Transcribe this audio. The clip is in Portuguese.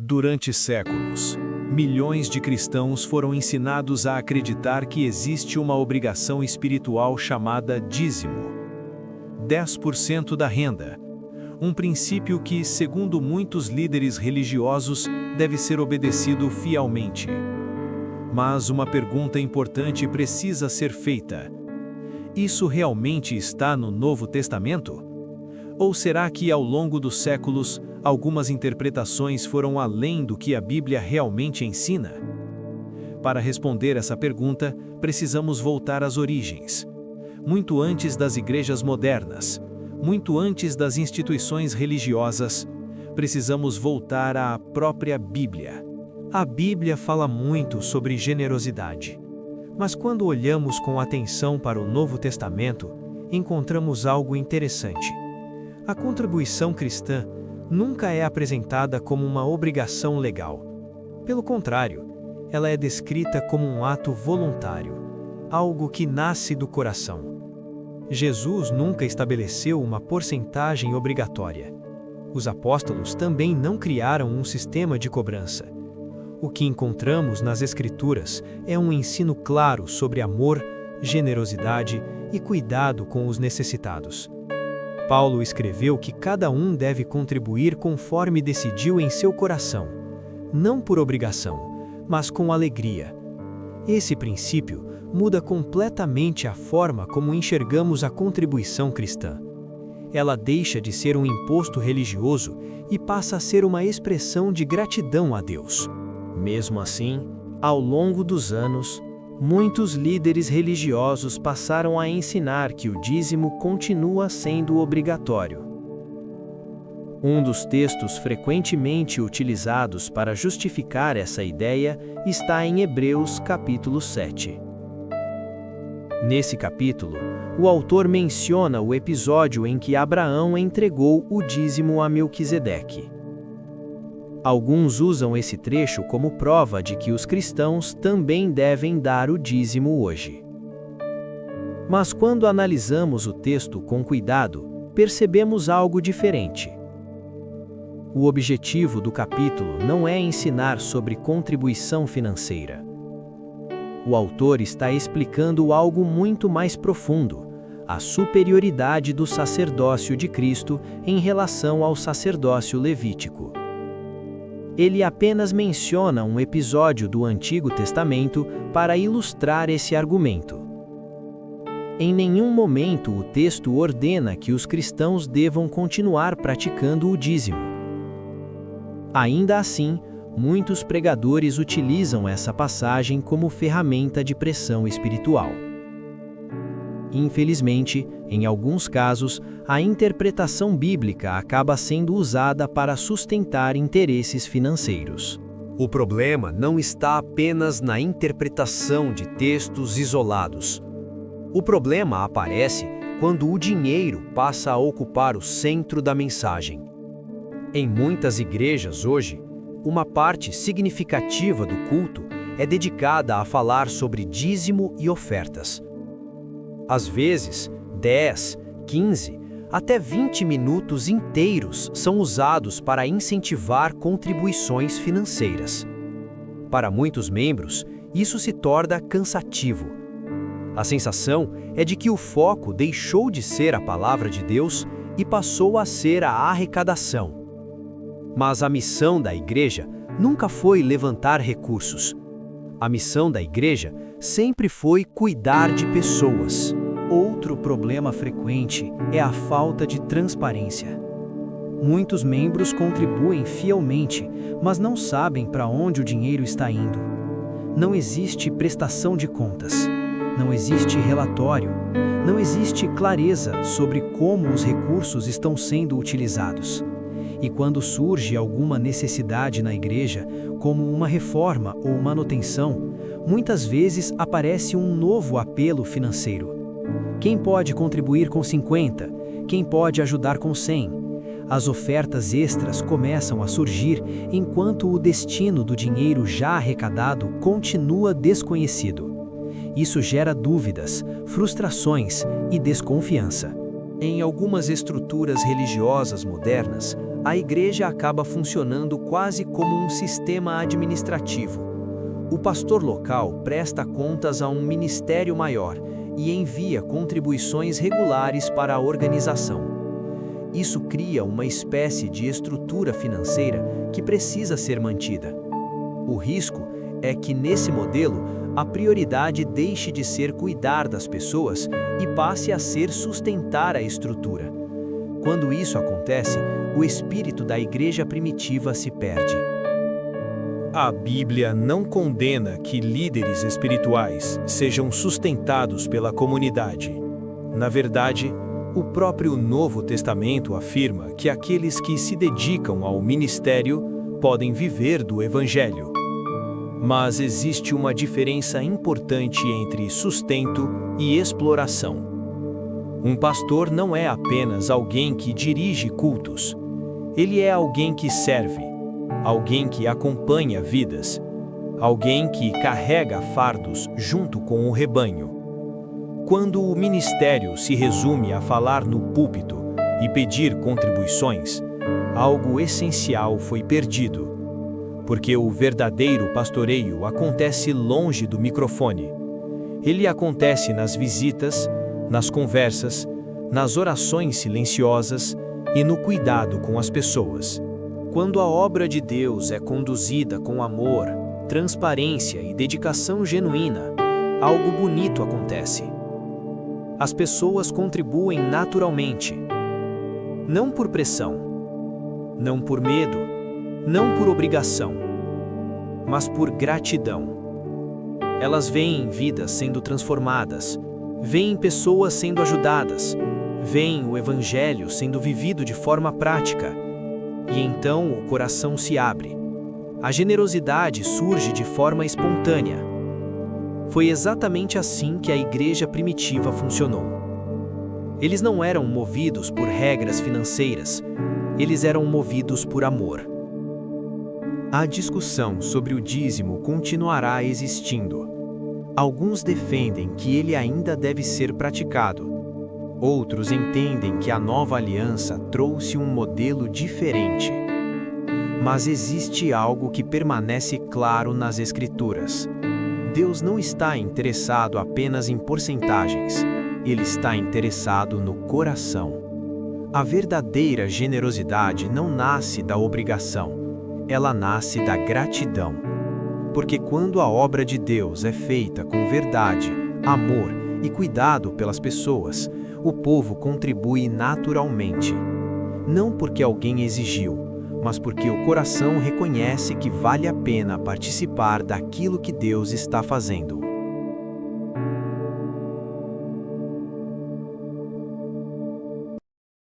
Durante séculos, milhões de cristãos foram ensinados a acreditar que existe uma obrigação espiritual chamada dízimo. 10% da renda. Um princípio que, segundo muitos líderes religiosos, deve ser obedecido fielmente. Mas uma pergunta importante precisa ser feita. Isso realmente está no Novo Testamento? Ou será que, ao longo dos séculos, algumas interpretações foram além do que a Bíblia realmente ensina? Para responder essa pergunta, precisamos voltar às origens. Muito antes das igrejas modernas, muito antes das instituições religiosas, precisamos voltar à própria Bíblia. A Bíblia fala muito sobre generosidade. Mas quando olhamos com atenção para o Novo Testamento, encontramos algo interessante. A contribuição cristã nunca é apresentada como uma obrigação legal. Pelo contrário, ela é descrita como um ato voluntário, algo que nasce do coração. Jesus nunca estabeleceu uma porcentagem obrigatória. Os apóstolos também não criaram um sistema de cobrança. O que encontramos nas Escrituras é um ensino claro sobre amor, generosidade e cuidado com os necessitados. Paulo escreveu que cada um deve contribuir conforme decidiu em seu coração, não por obrigação, mas com alegria. Esse princípio muda completamente a forma como enxergamos a contribuição cristã. Ela deixa de ser um imposto religioso e passa a ser uma expressão de gratidão a Deus. Mesmo assim, ao longo dos anos, muitos líderes religiosos passaram a ensinar que o dízimo continua sendo obrigatório. Um dos textos frequentemente utilizados para justificar essa ideia está em Hebreus capítulo 7. Nesse capítulo, o autor menciona o episódio em que Abraão entregou o dízimo a Melquisedeque. Alguns usam esse trecho como prova de que os cristãos também devem dar o dízimo hoje. Mas quando analisamos o texto com cuidado, percebemos algo diferente. O objetivo do capítulo não é ensinar sobre contribuição financeira. O autor está explicando algo muito mais profundo, a superioridade do sacerdócio de Cristo em relação ao sacerdócio levítico. Ele apenas menciona um episódio do Antigo Testamento para ilustrar esse argumento. Em nenhum momento o texto ordena que os cristãos devam continuar praticando o dízimo. Ainda assim, muitos pregadores utilizam essa passagem como ferramenta de pressão espiritual. Infelizmente, em alguns casos, a interpretação bíblica acaba sendo usada para sustentar interesses financeiros. O problema não está apenas na interpretação de textos isolados. O problema aparece quando o dinheiro passa a ocupar o centro da mensagem. Em muitas igrejas hoje, uma parte significativa do culto é dedicada a falar sobre dízimo e ofertas. Às vezes, 10, 15, até 20 minutos inteiros são usados para incentivar contribuições financeiras. Para muitos membros, isso se torna cansativo. A sensação é de que o foco deixou de ser a palavra de Deus e passou a ser a arrecadação. Mas a missão da igreja nunca foi levantar recursos. A missão da igreja sempre foi cuidar de pessoas. Outro problema frequente é a falta de transparência. Muitos membros contribuem fielmente, mas não sabem para onde o dinheiro está indo. Não existe prestação de contas, não existe relatório, não existe clareza sobre como os recursos estão sendo utilizados. E quando surge alguma necessidade na igreja, como uma reforma ou manutenção, muitas vezes aparece um novo apelo financeiro. Quem pode contribuir com 50? Quem pode ajudar com 100? As ofertas extras começam a surgir enquanto o destino do dinheiro já arrecadado continua desconhecido. Isso gera dúvidas, frustrações e desconfiança. Em algumas estruturas religiosas modernas, a igreja acaba funcionando quase como um sistema administrativo. O pastor local presta contas a um ministério maior e envia contribuições regulares para a organização. Isso cria uma espécie de estrutura financeira que precisa ser mantida. O risco é que, nesse modelo, a prioridade deixe de ser cuidar das pessoas e passe a ser sustentar a estrutura. Quando isso acontece, o espírito da igreja primitiva se perde. A Bíblia não condena que líderes espirituais sejam sustentados pela comunidade. Na verdade, o próprio Novo Testamento afirma que aqueles que se dedicam ao ministério podem viver do Evangelho. Mas existe uma diferença importante entre sustento e exploração. Um pastor não é apenas alguém que dirige cultos. Ele é alguém que serve, alguém que acompanha vidas, alguém que carrega fardos junto com o rebanho. Quando o ministério se resume a falar no púlpito e pedir contribuições, algo essencial foi perdido. Porque o verdadeiro pastoreio acontece longe do microfone. Ele acontece nas visitas, nas conversas, nas orações silenciosas e no cuidado com as pessoas. Quando a obra de Deus é conduzida com amor, transparência e dedicação genuína, algo bonito acontece. As pessoas contribuem naturalmente, não por pressão, não por medo, não por obrigação, mas por gratidão. Elas veem vidas sendo transformadas, veem pessoas sendo ajudadas, veem o Evangelho sendo vivido de forma prática, e então o coração se abre. A generosidade surge de forma espontânea. Foi exatamente assim que a igreja primitiva funcionou. Eles não eram movidos por regras financeiras, eles eram movidos por amor. A discussão sobre o dízimo continuará existindo. Alguns defendem que ele ainda deve ser praticado. Outros entendem que a nova aliança trouxe um modelo diferente. Mas existe algo que permanece claro nas Escrituras. Deus não está interessado apenas em porcentagens. Ele está interessado no coração. A verdadeira generosidade não nasce da obrigação. Ela nasce da gratidão. Porque quando a obra de Deus é feita com verdade, amor e cuidado pelas pessoas, o povo contribui naturalmente. Não porque alguém exigiu, mas porque o coração reconhece que vale a pena participar daquilo que Deus está fazendo.